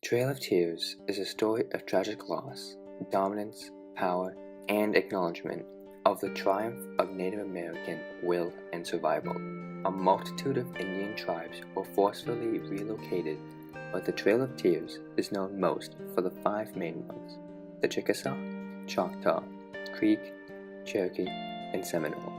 Trail of Tears is a story of tragic loss, dominance, power, and acknowledgement of the triumph of Native American will and survival. A multitude of Indian tribes were forcefully relocated, but the Trail of Tears is known most for the five main ones: the Chickasaw, Choctaw, Creek, Cherokee, and Seminole.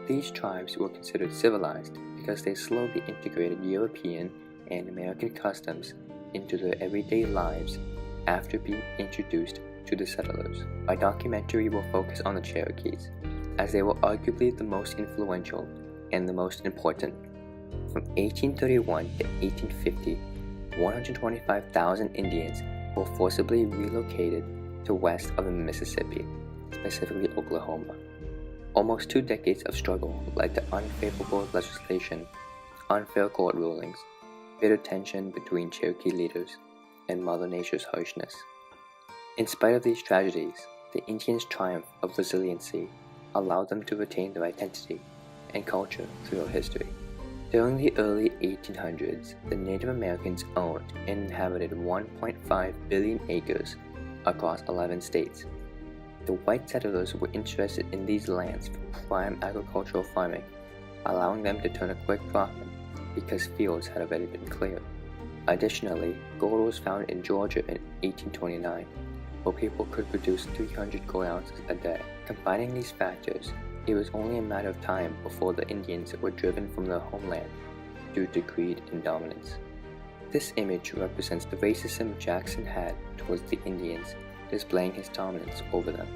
These tribes were considered civilized because they slowly integrated European and American customs into their everyday lives after being introduced to the settlers. My documentary will focus on the Cherokees, as they were arguably the most influential and the most important. From 1831 to 1850, 125,000 Indians were forcibly relocated to west of the Mississippi, specifically Oklahoma. Almost 2 decades of struggle led to unfavorable legislation, unfair court rulings, bitter tension between Cherokee leaders, and Mother Nature's harshness. In spite of these tragedies, the Indians' triumph of resiliency allowed them to retain their identity and culture throughout history. During the early 1800s, the Native Americans owned and inhabited 1.5 billion acres across 11 states. The white settlers were interested in these lands for prime agricultural farming, allowing them to turn a quick profit because fields had already been cleared. Additionally, gold was found in Georgia in 1829, where people could produce 300 gold ounces a day. Combining these factors, it was only a matter of time before the Indians were driven from their homeland due to greed and dominance. This image represents the racism Jackson had towards the Indians, displaying his dominance over them.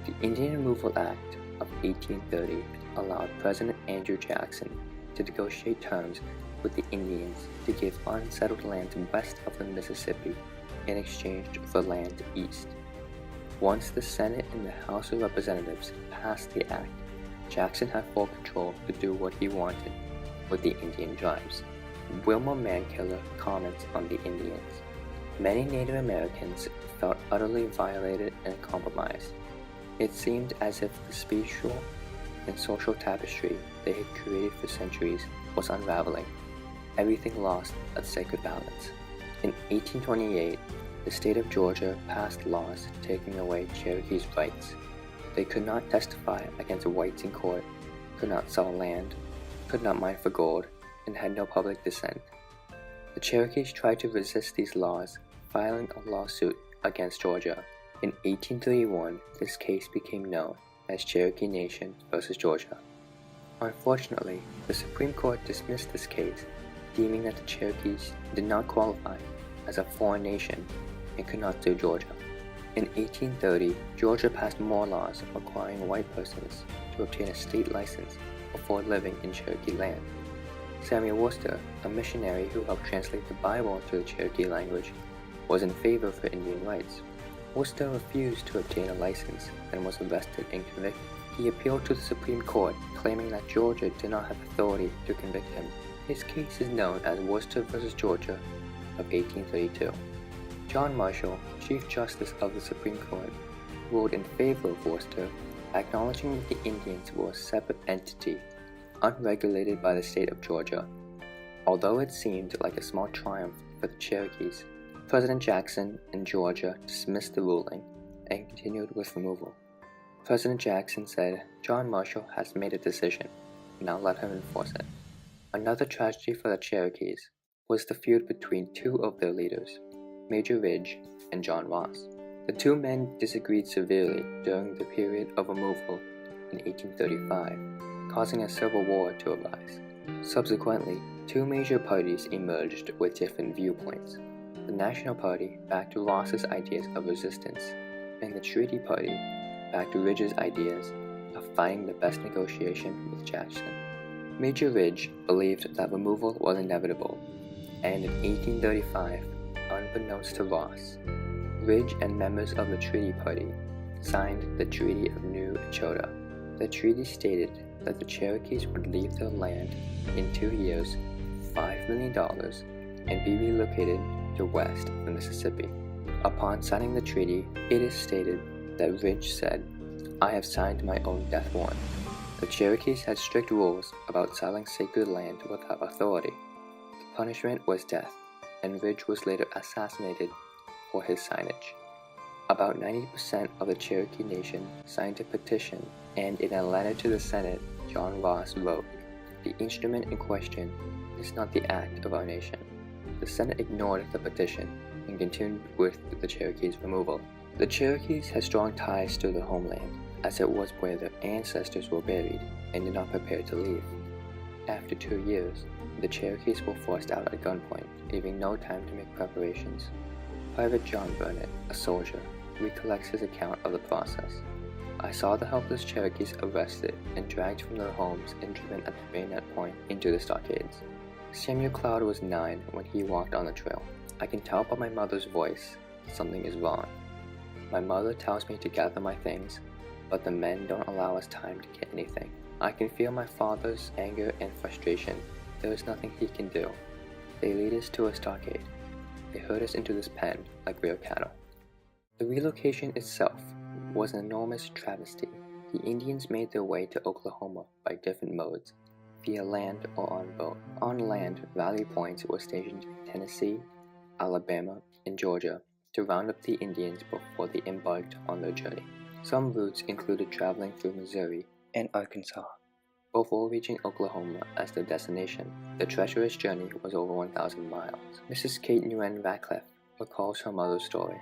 The Indian Removal Act of 1830 allowed President Andrew Jackson to negotiate terms with the Indians to give unsettled lands west of the Mississippi in exchange for land east. Once the Senate and the House of Representatives passed the act, Jackson had full control to do what he wanted with the Indian tribes. Wilmer Mankiller comments on the Indians. Many Native Americans felt utterly violated and compromised. It seemed as if the spiritual and social tapestry they had created for centuries was unraveling, everything lost its sacred balance. In 1828, the state of Georgia passed laws taking away Cherokees' rights. They could not testify against whites in court, could not sell land, could not mine for gold, and had no public dissent. The Cherokees tried to resist these laws, filing a lawsuit against Georgia. In 1831, this case became known as Cherokee Nation versus Georgia. Unfortunately, the Supreme Court dismissed this case, deeming that the Cherokees did not qualify as a foreign nation and could not sue Georgia. In 1830, Georgia passed more laws requiring white persons to obtain a state license before living in Cherokee land. Samuel Worcester, a missionary who helped translate the Bible into the Cherokee language, was in favor for Indian rights. Worcester refused to obtain a license and was arrested and convicted. He appealed to the Supreme Court, claiming that Georgia did not have authority to convict him. His case is known as Worcester v. Georgia of 1832. John Marshall, Chief Justice of the Supreme Court, ruled in favor of Worcester, acknowledging that the Indians were a separate entity, unregulated by the state of Georgia. Although it seemed like a small triumph for the Cherokees, President Jackson in Georgia dismissed the ruling and continued with removal. President Jackson said, "John Marshall has made a decision, now let him enforce it." Another tragedy for the Cherokees was the feud between two of their leaders, Major Ridge and John Ross. The two men disagreed severely during the period of removal in 1835, causing a civil war to arise. Subsequently, two major parties emerged with different viewpoints. The National Party backed Ross's ideas of resistance, and the Treaty Party backed Ridge's ideas of finding the best negotiation with Jackson. Major Ridge believed that removal was inevitable, and in 1835, unbeknownst to Ross, Ridge and members of the Treaty Party signed the Treaty of New Echota. The treaty stated that the Cherokees would leave their land in 2 years, $5 million, and be relocated to west of the Mississippi. Upon signing the treaty, it is stated that Ridge said, "I have signed my own death warrant." The Cherokees had strict rules about selling sacred land without authority. The punishment was death. and Ridge was later assassinated for his signage. About 90% of the Cherokee Nation signed a petition, and in a letter to the Senate, John Ross wrote, "The instrument in question is not the act of our nation." The Senate ignored the petition and continued with the Cherokees' removal. The Cherokees had strong ties to their homeland, as it was where their ancestors were buried, and did not prepare to leave. After 2 years, the Cherokees were forced out at gunpoint, leaving no time to make preparations. Private John Burnett, a soldier, recollects his account of the process. "I saw the helpless Cherokees arrested and dragged from their homes and driven at the bayonet point into the stockades. Samuel Cloud was 9 when he walked on the trail. I can tell by my mother's voice something is wrong. My mother tells me to gather my things, but the men don't allow us time to get anything. I can feel my father's anger and frustration. There is nothing he can do. They lead us to a stockade. They herd us into this pen like real cattle." The relocation itself was an enormous travesty. The Indians made their way to Oklahoma by different modes, via land or on boat. On land, rally points were stationed in Tennessee, Alabama, and Georgia to round up the Indians before they embarked on their journey. Some routes included traveling through Missouri and Arkansas, before reaching Oklahoma as their destination. The treacherous journey was over 1,000 miles. Mrs. Kate Nguyen Ratcliffe recalls her mother's story.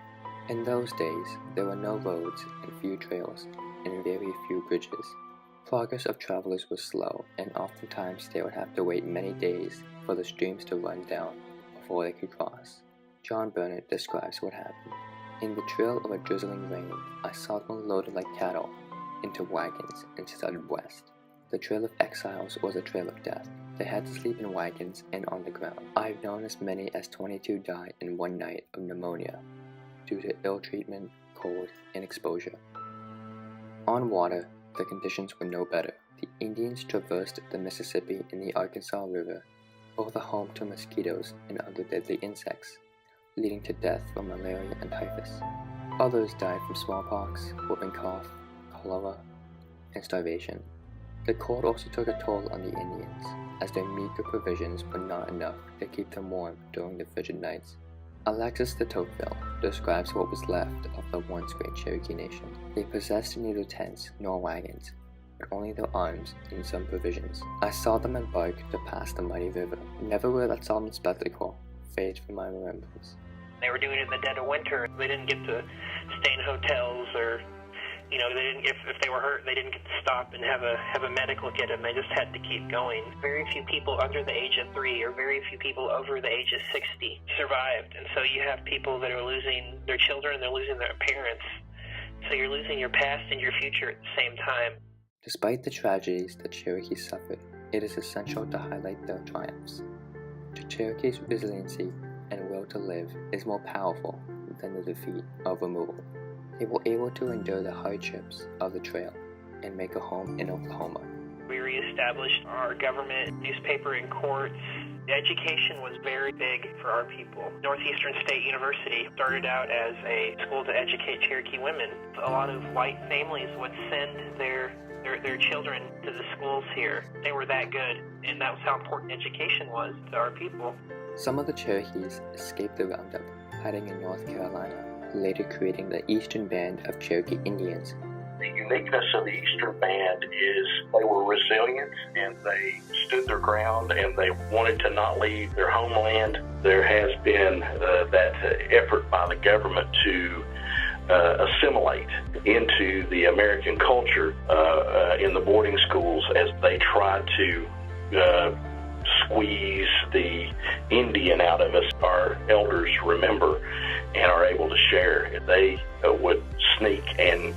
"In those days, there were no roads and few trails, and very few bridges. Progress of travelers was slow, and oftentimes they would have to wait many days for the streams to run down before they could cross." John Burnett describes what happened. "In the trail of a drizzling rain, I saw them loaded like cattle into wagons and started west. The trail of exiles was a trail of death. They had to sleep in wagons and on the ground. I've known as many as 22 die in one night of pneumonia due to ill treatment, cold, and exposure." On water, the conditions were no better. The Indians traversed the Mississippi and the Arkansas River, both a home to mosquitoes and other deadly insects, leading to death from malaria and typhus. Others died from smallpox, whooping cough, cholera, and starvation. The cold also took a toll on the Indians, as their meager provisions were not enough to keep them warm during the frigid nights. Alexis de Tocqueville describes what was left of the once great Cherokee nation. They possessed neither tents nor wagons, but only their arms and some provisions. I saw them embark to pass the mighty river. Never will that solemn spectacle fade from my remembrance. They were doing it in the dead of winter. They didn't get to stay in hotels, or they didn't. If they were hurt, they didn't get to stop and have a medic look at them. They just had to keep going. Very few people under the age of 3, or very few people over the age of 60 survived. And so you have people that are losing their children, they're losing their parents. So you're losing your past and your future at the same time. Despite the tragedies that Cherokees suffered, it is essential to highlight their triumphs. The Cherokees' resiliency and will to live is more powerful than the defeat of removal. They were able to endure the hardships of the trail and make a home in Oklahoma. We reestablished our government, newspaper, and courts. Education was very big for our people. Northeastern State University started out as a school to educate Cherokee women. A lot of white families would send their children to the schools here. They were that good, and that was how important education was to our people. Some of the Cherokees escaped the roundup, hiding in North Carolina, later creating the Eastern Band of Cherokee Indians. The uniqueness of the Eastern Band is they were resilient, and they stood their ground, and they wanted to not leave their homeland. There has been that effort by the government to assimilate into the American culture in the boarding schools as they tried to squeeze the Indian out of us. Our elders remember and are able to share. They would sneak and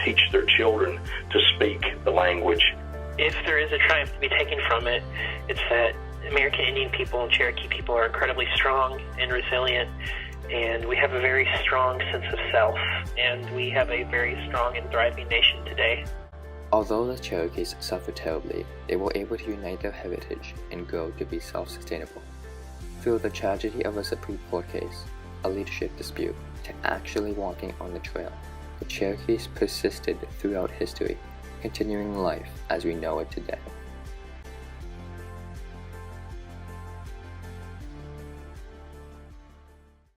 teach their children to speak the language. If there is a triumph to be taken from it, it's that American Indian people and Cherokee people are incredibly strong and resilient, and we have a very strong sense of self, and we have a very strong and thriving nation today. Although the Cherokees suffered terribly, they were able to unite their heritage and grow to be self-sustainable. Through the tragedy of a Supreme Court case, a leadership dispute, to actually walking on the trail, the Cherokees persisted throughout history, continuing life as we know it today.